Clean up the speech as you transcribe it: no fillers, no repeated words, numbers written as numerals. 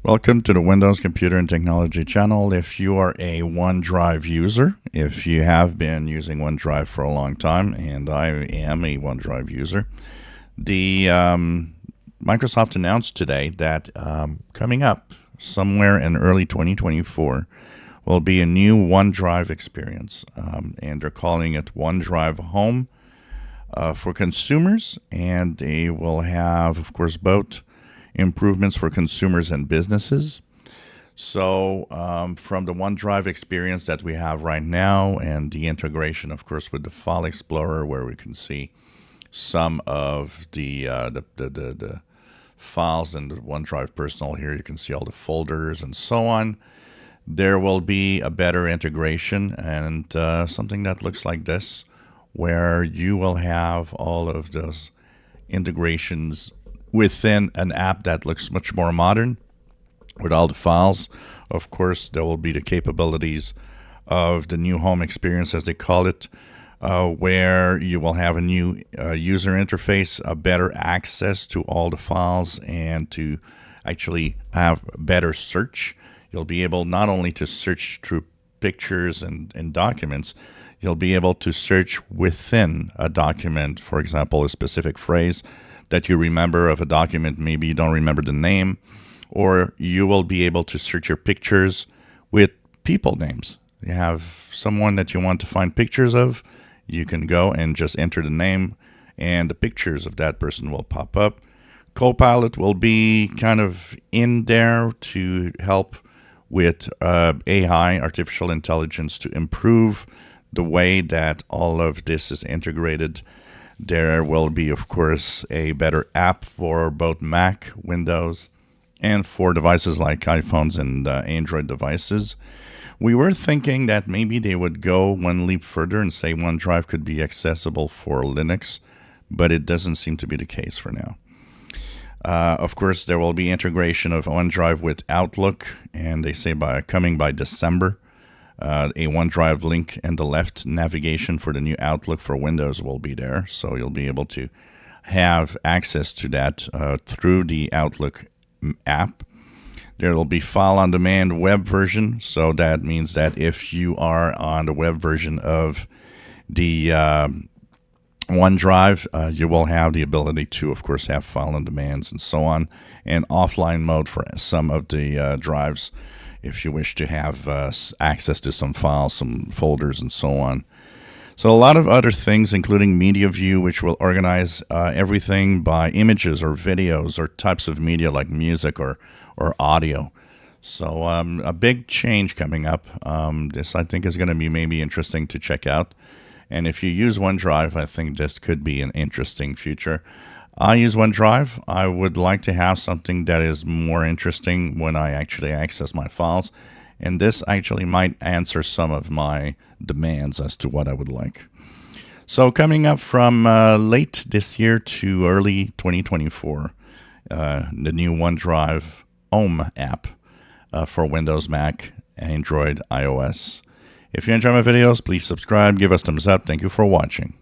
Welcome to the Windows Computer and Technology channel. If you are a OneDrive user, if you have been using OneDrive for a long time, and I am a OneDrive user, the Microsoft announced today that coming up somewhere in early 2024 will be a new OneDrive experience, and they're calling it OneDrive Home for consumers, and they will have, of course, both improvements for consumers and businesses. So from the OneDrive experience that we have right now and the integration, of course, with the File Explorer, where we can see some of the files in the OneDrive Personal here. You can see all the folders and so on. There will be a better integration and something that looks like this, where you will have all of those integrations within an app that looks much more modern with all the files. Of course, there will be the capabilities of the new home experience, as they call it, where you will have a new user interface, a better access to all the files, and to actually have better search. You'll be able not only to search through pictures and documents, you'll be able to search within a document, for example, a specific phrase that you remember of a document, maybe you don't remember the name, or you will be able to search your pictures with people names. You have someone that you want to find pictures of, you can go and just enter the name and the pictures of that person will pop up. Copilot will be kind of in there to help with AI, artificial intelligence, to improve the way that all of this is integrated. There will be, of course, a better app for both Mac, Windows, and for devices like iPhones and Android devices. We were thinking that maybe they would go one leap further and say OneDrive could be accessible for Linux, but it doesn't seem to be the case for now. Of course, there will be integration of OneDrive with Outlook, and they say coming by December. A OneDrive link and the left navigation for the new Outlook for Windows will be there, so you'll be able to have access to that through the Outlook app. There will be file on demand web version, so that means that if you are on the web version of the OneDrive, you will have the ability to, of course, have file on demands and so on, and offline mode for some of the drives if you wish to have access to some files, some folders, and so on. So a lot of other things, including Media View, which will organize everything by images or videos or types of media like music or audio. So a big change coming up. This, I think, is going to be maybe interesting to check out. And if you use OneDrive, I think this could be an interesting future. I use OneDrive. I would like to have something that is more interesting when I actually access my files. And this actually might answer some of my demands as to what I would like. So coming up from late this year to early 2024, the new OneDrive Home app for Windows, Mac, Android, iOS. If you enjoy my videos, please subscribe, give us thumbs up. Thank you for watching.